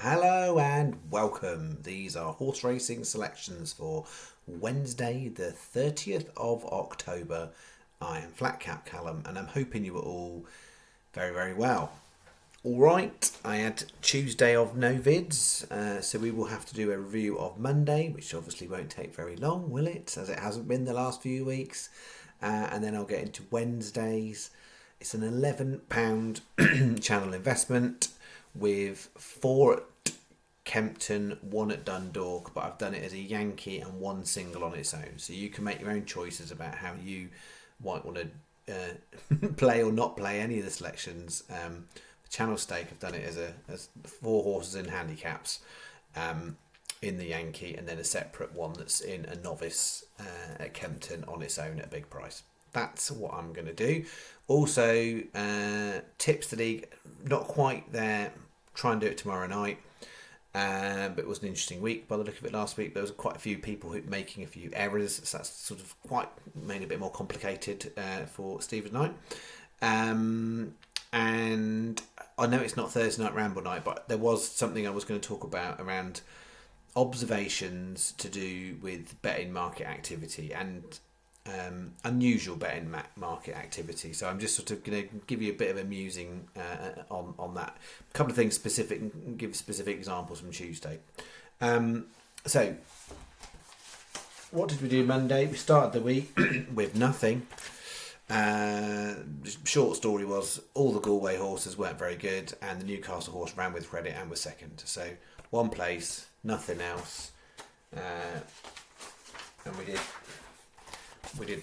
Hello and welcome. These are horse racing selections for Wednesday, the 30th of October. I am Callum and I'm hoping you are all very, very well. Alright, I had Tuesday of no vids, so we will have to do a review of Monday, which obviously won't take very long, will it? As it hasn't been the last few weeks. And then I'll get into Wednesdays. It's an £11 channel investment with 4 at Kempton, 1 at Dundalk, but I've done it as a Yankee and 1 single on its own. So you can make your own choices about how you might want to play or not play any of the selections. The channel stake, I've done it as 4 horses in handicaps in the Yankee, and then a separate one that's in a novice at Kempton on its own at a big price. That's what I'm going to do. Also, tips the league, not quite there. Try and do it tomorrow night. But it was an interesting week by the look of it last week. There was quite a few people making a few errors. So that's sort of made it a bit more complicated for Stephen Knight. And I know it's not Thursday Night Ramble night, but there was something I was going to talk about around observations to do with betting market activity and unusual betting market activity. So I'm just sort of going to give you a bit of a musing on that. A couple of things specific, and give specific examples from Tuesday. So what did we do Monday? We started the week with nothing. Short story was all the Galway horses weren't very good, and the Newcastle horse ran with credit and was second. So one place, nothing else, and we did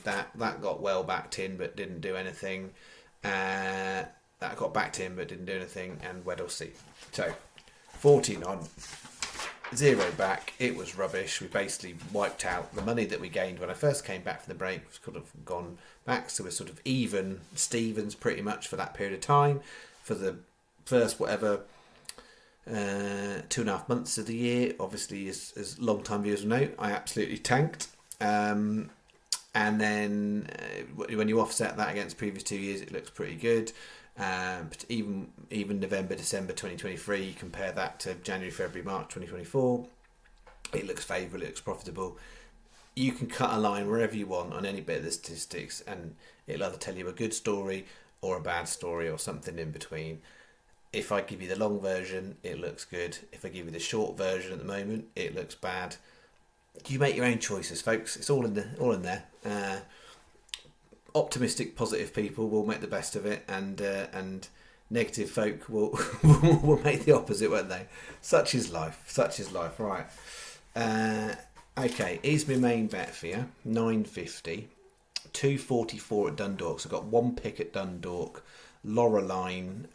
that. That got well backed in, but didn't do anything. That got backed in, but didn't do anything, and Weddell C. So 14 on, 0 back. It was rubbish. We basically wiped out the money that we gained when I first came back from the break. Was kind of gone back, so we're sort of even Stevens pretty much for that period of time. For the first 2.5 months of the year, obviously as long time viewers will know, I absolutely tanked. And then when you offset that against previous 2 years, it looks pretty good. But even November, December 2023, you compare that to January, February, March 2024, it looks favourable, it looks profitable. You can cut a line wherever you want on any bit of the statistics, and it'll either tell you a good story or a bad story or something in between. If I give you the long version, it looks good. If I give you the short version at the moment, it looks bad. You make your own choices, folks. It's all in there. Optimistic, positive people will make the best of it, and negative folk will will make the opposite, won't they? Such is life. Right. Okay. Here's my main bet for you. 9.50, 2.44 at Dundalk. So I've got 1 pick at Dundalk. Laureline.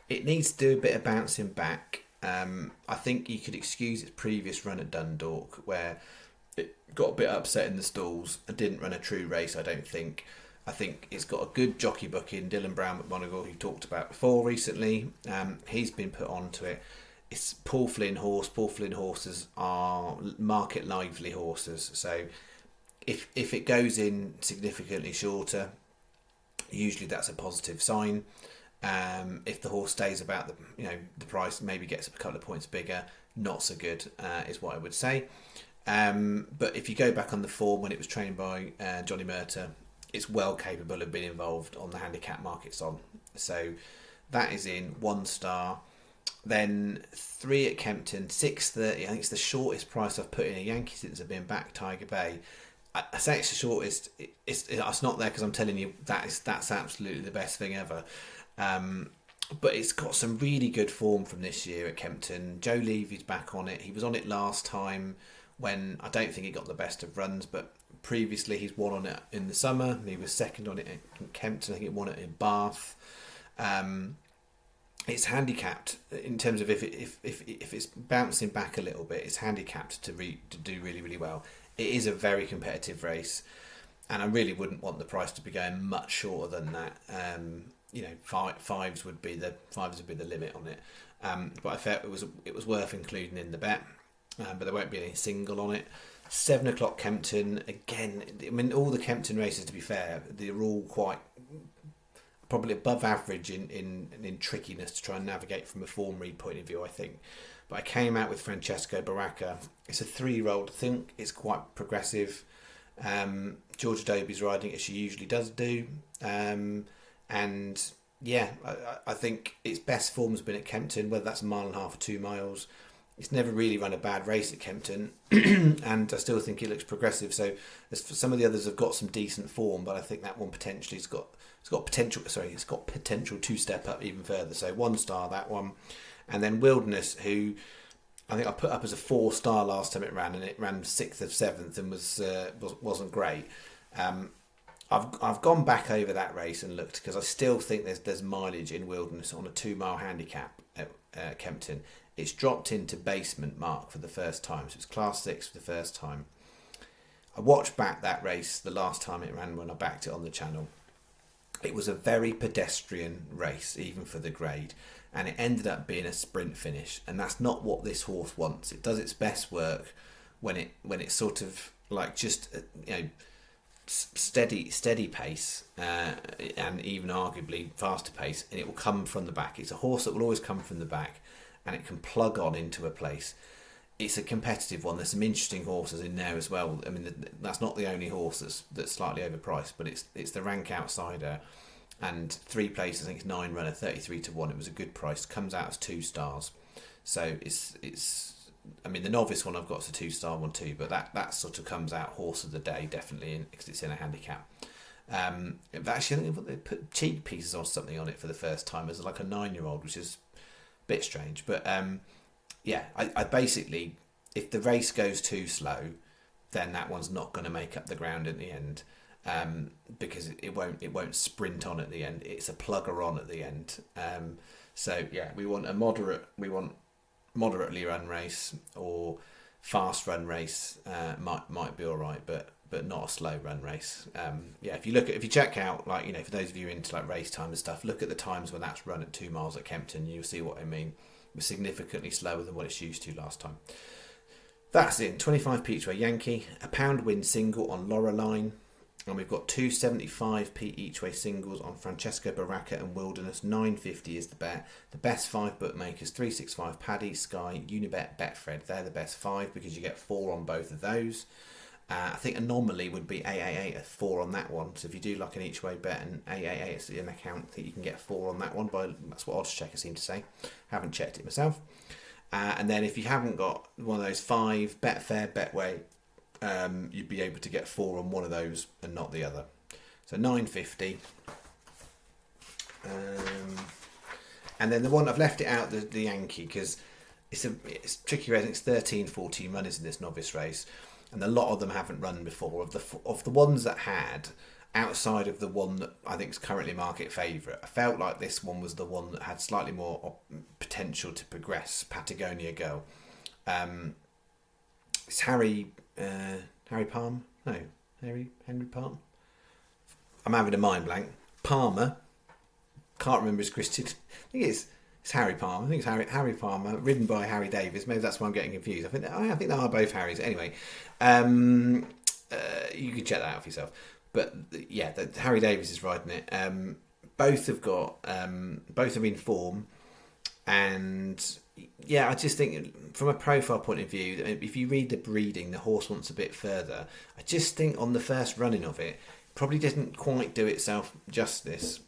It needs to do a bit of bouncing back. I think you could excuse its previous run at Dundalk, where it got a bit upset in the stalls and didn't run a true race, I don't think. I think it's got a good jockey book in Dylan Brown McMonagle, who talked about before recently. He's been put onto it. It's Paul Flynn horse. Paul Flynn horses are market lively horses. So if it goes in significantly shorter, usually that's a positive sign. If the horse stays about the price, maybe gets a couple of points bigger, not so good, is what I would say. But if you go back on the form when it was trained by Johnny Murter, it's well capable of being involved on the handicap markets on. So that is in 1 star. Then 3 at Kempton, 6.30. I think it's the shortest price I've put in a Yankee since I've been back. Tiger Bay. I say it's the shortest. It's not there because I'm telling you that's absolutely the best thing ever. But it's got some really good form from this year at Kempton. Joe Levy's back on it. He was on it last time when I don't think he got the best of runs, but previously he's won on it in the summer. He was second on it in Kempton. I think he won it in Bath. It's handicapped in terms of if it's bouncing back a little bit, it's handicapped to do really, really well. It is a very competitive race, and I really wouldn't want the price to be going much shorter than that. Fives would be the limit on it. But I felt it was worth including in the bet. But there won't be any single on it. 7 o'clock Kempton again. I mean, all the Kempton races, to be fair, they're all quite probably above average in trickiness to try and navigate from a form read point of view, I think. But I came out with Francesco Baracca. It's a 3-year-old. I think it's quite progressive. Georgia Dobie's riding it as she usually does do. And yeah, I think its best form has been at Kempton, whether that's a mile and a half or 2 miles. It's never really run a bad race at Kempton, and I still think it looks progressive. So some of the others have got some decent form, but I think that one potentially it's got potential. Sorry, it's got potential to step up even further. So 1 star that one, and then Wilderness, who I think I put up as a 4 star last time it ran, and it ran 6th of 7th and wasn't great. I've gone back over that race and looked, because I still think there's mileage in Wilderness on a 2 mile handicap at Kempton. It's dropped into basement mark for the first time, so it's class 6 for the first time. I watched back that race the last time it ran when I backed it on the channel. It was a very pedestrian race, even for the grade, and it ended up being a sprint finish, and that's not what this horse wants. It does its best work when it's sort of like just steady pace, and even arguably faster pace, and it will come from the back. It's a horse that will always come from the back, and it can plug on into a place. It's a competitive one. There's some interesting horses in there as well. I mean, that's not the only horse that's slightly overpriced, but it's the rank outsider, and 3 places. I think it's 9 runner, 33 to 1. It was a good price. Comes out as 2 stars, so it's. I mean, the novice one I've got is a 2 star one too, but that sort of comes out horse of the day definitely, because it's in a handicap. Actually, I think they put cheek pieces or something on it for the first time as like a 9-year-old, which is bit strange, but yeah, I basically, if the race goes too slow, then that one's not going to make up the ground in the end, because it won't sprint on at the end. It's a plugger on at the end. So yeah, we want moderately run race, or fast run race might be all right, but not a slow run race. Yeah, if you check out, like, you know, for those of you into like race time and stuff, look at the times when that's run at 2 miles at Kempton, you'll see what I mean. It was significantly slower than what it's used to last time. That's in 25p each way Yankee, a £1 win single on Loreline, and we've got 275p each way singles on Francesco Baracca and Wilderness. 950 is the bet. The best 5 bookmakers: 365 Paddy, Sky, Unibet, Betfred. They're the best 5 because you get 4 on both of those. I think Anomaly would be 888 at 4 on that one. So if you do like an each way bet and 888 is an account, I think you can get 4 on that one. That's what Odds Checker seemed to say. Haven't checked it myself. And then if you haven't got one of those 5, Betfair, Betway, you'd be able to get 4 on one of those and not the other. So 950. And then the one I've left it out, the Yankee, because it's tricky race. It's 13, 14 runners in this novice race, and a lot of them haven't run before. Of the ones that had, outside of the one that I think is currently market favourite, I felt like this one was the one that had slightly more potential to progress. Patagonia Girl. It's Harry Palmer? No, Henry Palmer? I'm having a mind blank. Palmer. Can't remember his Christian. I think it's Harry Palmer. I think it's Harry Palmer, ridden by Harry Davis. Maybe that's why I'm getting confused. I think they are both Harrys. Anyway, you can check that out for yourself. But yeah, Harry Davis is riding it. Both are in form, and yeah, I just think from a profile point of view, if you read the breeding, the horse wants a bit further. I just think on the first running of it, probably didn't quite do itself justice.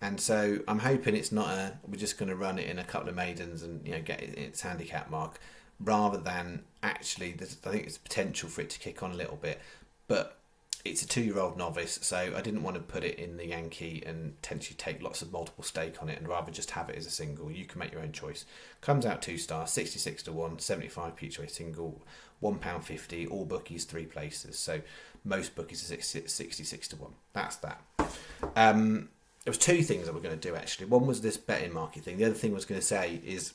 And so I'm hoping it's not we're just going to run it in a couple of maidens and, you know, get its handicap mark, rather than actually I think there's potential for it to kick on a little bit. But it's a 2-year-old novice, so I didn't want to put it in the Yankee and potentially take lots of multiple stake on it, and rather just have it as a single. You can make your own choice. Comes out 2 stars, 66 to 1, 75 each way single, £1.50, all bookies 3 places. So most bookies are 66 to 1. That's that. There was 2 things that we're going to do actually. One was this betting market thing. The other thing I was going to say is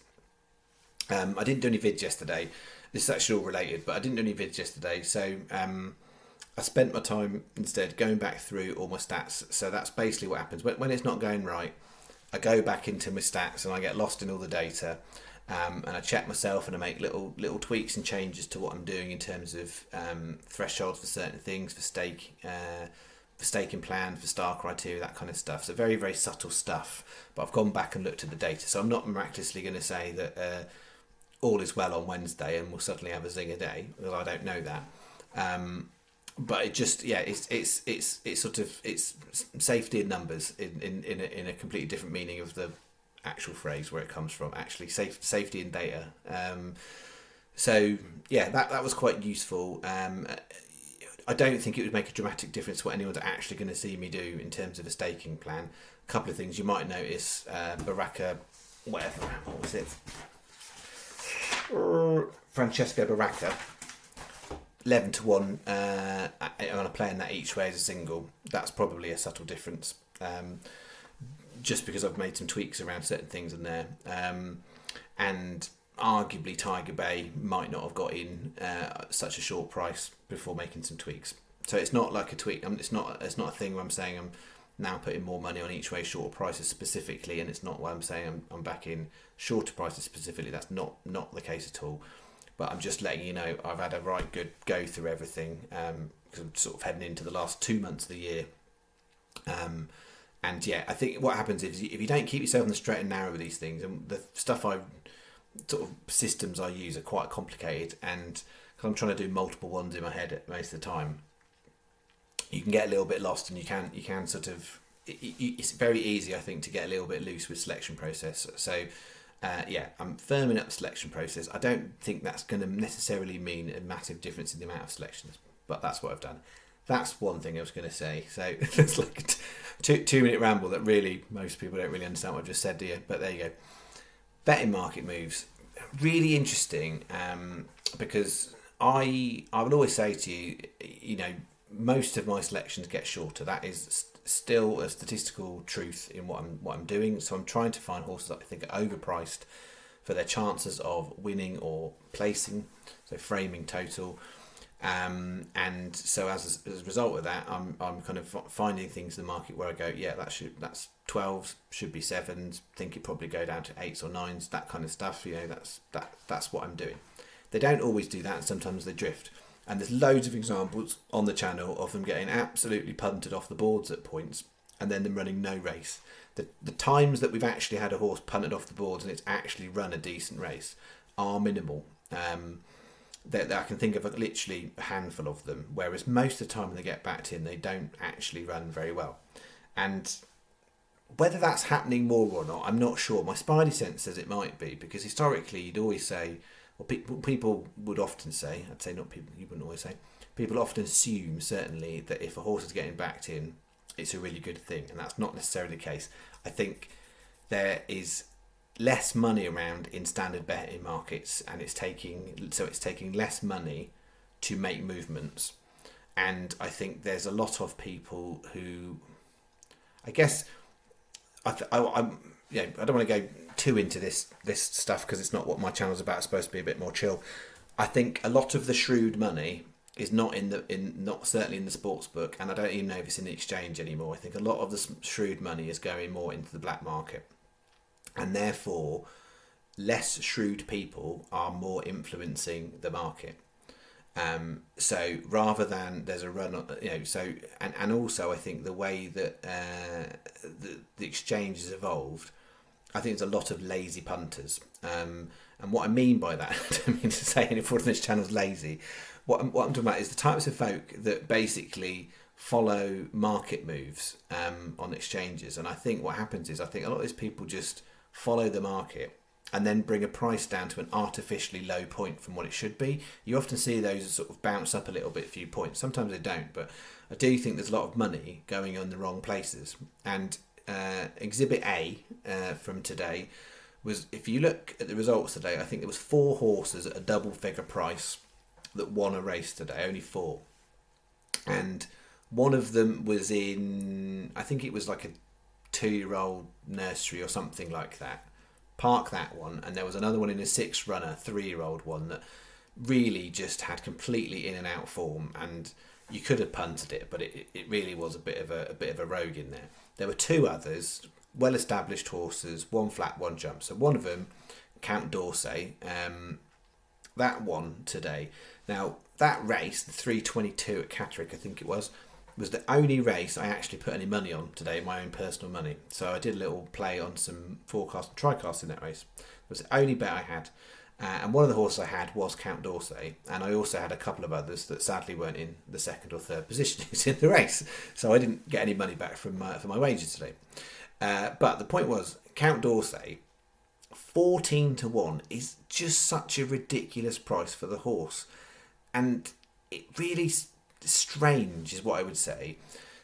I didn't do any vids yesterday. This is actually all related, but I didn't do any vids yesterday. So I spent my time instead going back through all my stats. So that's basically what happens. When it's not going right, I go back into my stats and I get lost in all the data. And I check myself and I make little tweaks and changes to what I'm doing in terms of thresholds for certain things, for stake for staking plan, for star criteria, that kind of stuff. So very, very subtle stuff. But I've gone back and looked at the data. So I'm not miraculously going to say that all is well on Wednesday and we'll suddenly have a zinger day, because I don't know that. But it just, yeah, it's sort of, it's safety in numbers in a completely different meaning of the actual phrase where it comes from. Actually, safety in data. So yeah, that was quite useful. I don't think it would make a dramatic difference what anyone's actually going to see me do in terms of a staking plan. A couple of things you might notice: Baraka, whatever, what was it? Francesco Baraka, 11-1. I'm playing that each way as a single. That's probably a subtle difference, just because I've made some tweaks around certain things in there, and arguably Tiger Bay might not have got in such a short price before making some tweaks. So it's not like a tweak. It's not a thing where I'm saying I'm now putting more money on each way shorter prices specifically, and it's not why I'm saying I'm back in shorter prices specifically. That's not the case at all. But I'm just letting you know I've had a right good go through everything, because I'm sort of heading into the last 2 months of the year. And yeah, I think what happens is if you don't keep yourself on the straight and narrow with these things, and the stuff sort of systems I use are quite complicated, and because I'm trying to do multiple ones in my head most of the time, you can get a little bit lost, and you can sort of, it's very easy, I think, to get a little bit loose with selection process. So yeah, I'm firming up the selection process. I don't think that's going to necessarily mean a massive difference in the amount of selections, but that's what I've done. That's one thing I was going to say. So it's like a 2-minute ramble that really most people don't really understand what I've just said, do you? But there you go. Betting market moves, really interesting, because I will always say to you, you know, most of my selections get shorter. That is still a statistical truth in what I'm doing. So I'm trying to find horses that I think are overpriced for their chances of winning or placing, so framing total. And so as a result of that, I'm kind of finding things in the market where I go, yeah, that's 12s, should be 7s, think it probably go down to 8s or 9s, that kind of stuff. You know, that's what I'm doing. They don't always do that, and sometimes they drift. And there's loads of examples on the channel of them getting absolutely punted off the boards at points, and then them running no race. The times that we've actually had a horse punted off the boards and it's actually run a decent race are minimal. That I can think of literally a handful of them, whereas most of the time when they get backed in, they don't actually run very well. And whether that's happening more or not, I'm not sure. My spidey sense says it might be, because historically you'd always say, or people would often say, I'd say not people, you wouldn't always say, people often assume certainly that if a horse is getting backed in, it's a really good thing, and that's not necessarily the case. I think there is less money around in standard betting markets, and it's taking less money to make movements. And I think there's a lot of people who, I guess, I don't want to go too into this stuff because it's not what my channel's about. It's supposed to be a bit more chill. I think a lot of the shrewd money is not certainly in the sports book, and I don't even know if it's in the exchange anymore. I think a lot of the shrewd money is going more into the black market, and therefore less shrewd people are more influencing the market. So rather than there's a run, and also I think the way that the exchange has evolved, I think there's a lot of lazy punters. And what I mean by that, I don't mean to say anyone on this channel's lazy. What I'm talking about is the types of folk that basically follow market moves on exchanges. And I think what happens is, I think a lot of these people just follow the market and then bring a price down to an artificially low point from what it should be. You often see those sort of bounce up a little bit, a few points. Sometimes they don't, but I do think there's a lot of money going on the wrong places. And Exhibit A from today was, if you look at the results today, I think there was 4 horses at a double figure price that won a race today, only 4. And one of them was in, I think it was like a 2-year-old nursery or something like that. Park that one. And there was another one in a 6-runner, 3-year-old one that really just had completely in and out form, and you could have punted it, but it really was a bit of a rogue in there. There were 2 others, well established horses, 1 flat, 1 jump. So one of them, Count D'Orsay, that won today. Now that race, the 3:22 at Catterick, I think it was, was the only race I actually put any money on today, my own personal money. So I did a little play on some forecast and tricast in that race. It was the only bet I had. And one of the horses I had was Count D'Orsay, and I also had a couple of others that sadly weren't in the second or third positionings in the race. So I didn't get any money back for my wages today. But the point was, Count D'Orsay, 14-1 is just such a ridiculous price for the horse. And it really strange is what I would say.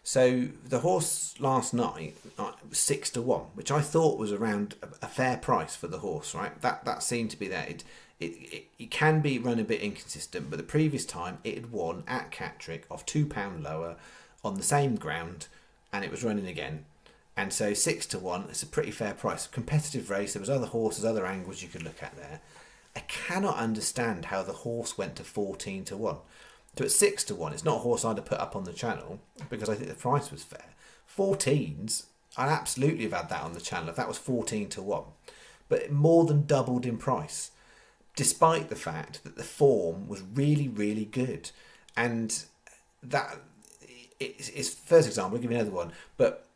So the horse last night was 6-1, which I thought was around a fair price for the horse, right? That seemed to be there. It can be run a bit inconsistent, but the previous time it had won at Catterick off £2 lower on the same ground, and it was running again. And so 6-1, it's a pretty fair price. Competitive race. There was other horses, other angles you could look at there. I cannot understand how the horse went to 14-1. So at 6-1, it's not a horse I'd have put up on the channel because I think the price was fair. 14s, I'd absolutely have had that on the channel if that was 14-1. But it more than doubled in price, despite the fact that the form was really, really good. And that it's first example, I'll give you another one. But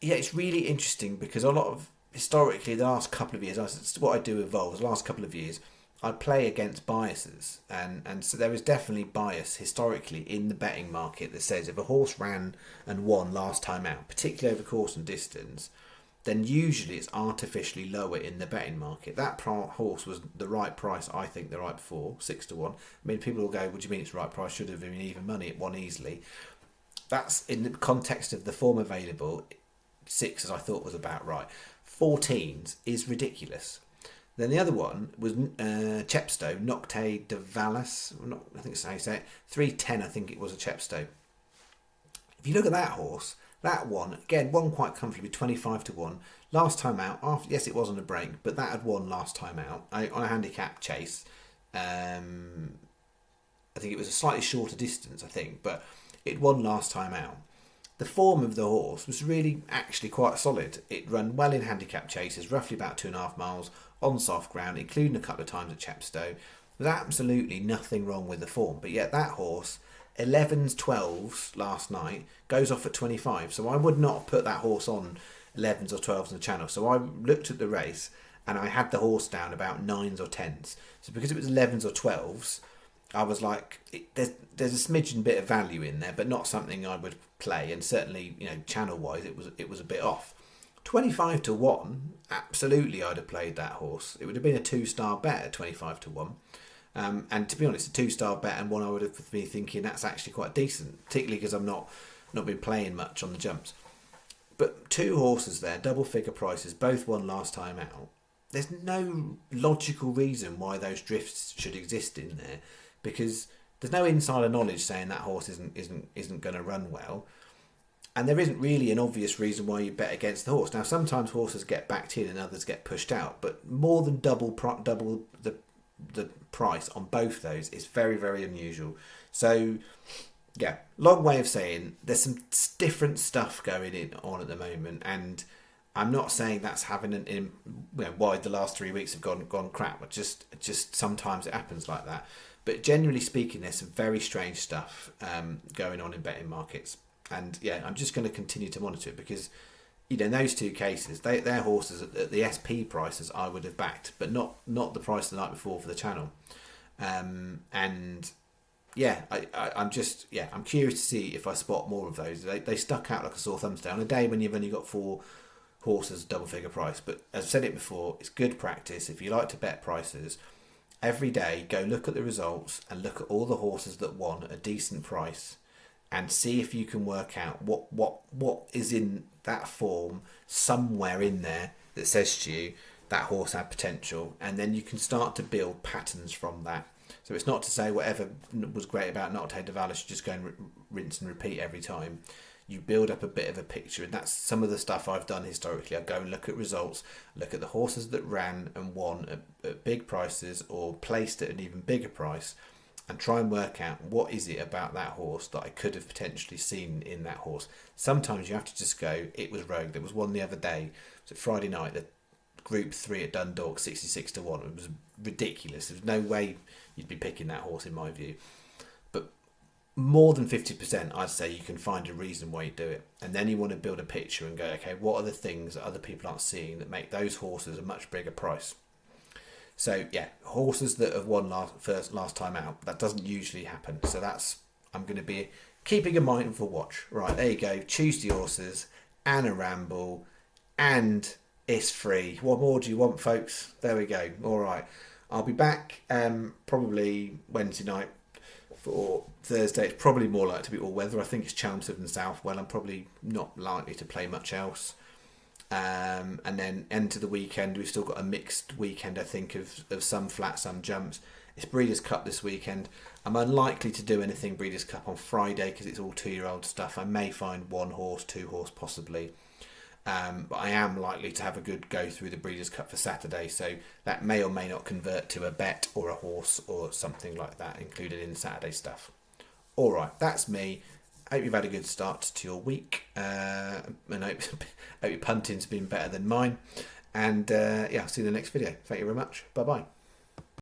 yeah, it's really interesting because a lot of, historically, the last couple of years, what I do evolves, the last couple of years, I play against biases, and so there is definitely bias historically in the betting market that says if a horse ran and won last time out, particularly over course and distance, then usually it's artificially lower in the betting market. That horse was the right price, I think, the right before, 6-1. I mean, people will go, what do you mean it's the right price? Should have been even money, it won easily. That's in the context of the form available. 6s I thought was about right. 14s is ridiculous. Then the other one was Chepstow, Nocte de Vallis. I think that's how you say it. 310, I think it was a Chepstow. If you look at that horse, that one, again, won quite comfortably, 25-1. Last time out, yes, it wasn't a break, but that had won last time out on a handicap chase. I think it was a slightly shorter distance, I think, but it won last time out. The form of the horse was really actually quite solid. It ran well in handicap chases, roughly about 2.5 miles on soft ground, including a couple of times at Chepstow. There's absolutely nothing wrong with the form, but yet that horse, 11s, 12s last night, goes off at 25. So I would not put that horse on 11s or 12s on the channel. So I looked at the race and I had the horse down about 9s or 10s. So because it was 11s or 12s, I was like, there's a smidgen bit of value in there, but not something I would play. And certainly, channel wise, it was a bit off. 25-1, absolutely, I'd have played that horse. It would have been a 2-star bet at 25-1. And to be honest, a 2-star bet and one I would have been thinking that's actually quite decent, particularly because I've not been playing much on the jumps. But 2 horses there, double figure prices, both won last time out. There's no logical reason why those drifts should exist in there, because there's no insider knowledge saying that horse isn't going to run well, and there isn't really an obvious reason why you bet against the horse. Now, sometimes horses get backed in and others get pushed out, but more than double the price on both those is very, very unusual. So, yeah, long way of saying there's some different stuff going on at the moment, and I'm not saying that's having why the last 3 weeks have gone crap. But just sometimes it happens like that. But generally speaking, there's some very strange stuff going on in betting markets. And yeah, I'm just going to continue to monitor it because, in those 2 cases, they're horses at the SP prices I would have backed, but not the price the night before for the channel. And yeah, I'm curious to see if I spot more of those. They stuck out like a sore thumb today on a day when you've only got 4 horses double figure price. But as I've said it before, it's good practice. If you like to bet prices, every day go look at the results and look at all the horses that won at a decent price and see if you can work out what is in that form somewhere in there that says to you that horse had potential, and then you can start to build patterns from that. So it's not to say whatever was great about Nocte de Vallis, you just go and rinse and repeat every time. You build up a bit of a picture, and that's some of the stuff I've done historically. I go and look at results, look at the horses that ran and won at big prices or placed at an even bigger price, and try and work out what is it about that horse that I could have potentially seen in that horse. Sometimes you have to just go, it was rogue. There was one the other day, it was Friday night, the Group 3 at Dundalk, 66-1. It was ridiculous. There's no way you'd be picking that horse in my view. But more than 50%, I'd say you can find a reason why you do it. And then you want to build a picture and go, okay, what are the things that other people aren't seeing that make those horses a much bigger price? So yeah, horses that have won last time out, that doesn't usually happen. So I'm going to be keeping a mindful watch. Right, there you go. Tuesday horses and a ramble, and it's free. What more do you want, folks? There we go. All right, I'll be back probably Wednesday night. For Thursday, it's probably more likely to be all weather. I think it's Chelmsford and Southwell. I'm probably not likely to play much else. And then into the weekend, we've still got a mixed weekend, I think, of some flat, some jumps. It's Breeders' Cup this weekend. I'm unlikely to do anything Breeders' Cup on Friday because it's all 2-year-old stuff. I may find 1 horse, 2 horse possibly. But I am likely to have a good go through the Breeders' Cup for Saturday, so that may or may not convert to a bet or a horse or something like that included in Saturday stuff. All right, that's me. Hope you've had a good start to your week, and hope your punting's been better than mine. And yeah, I'll see you in the next video. Thank you very much. Bye bye.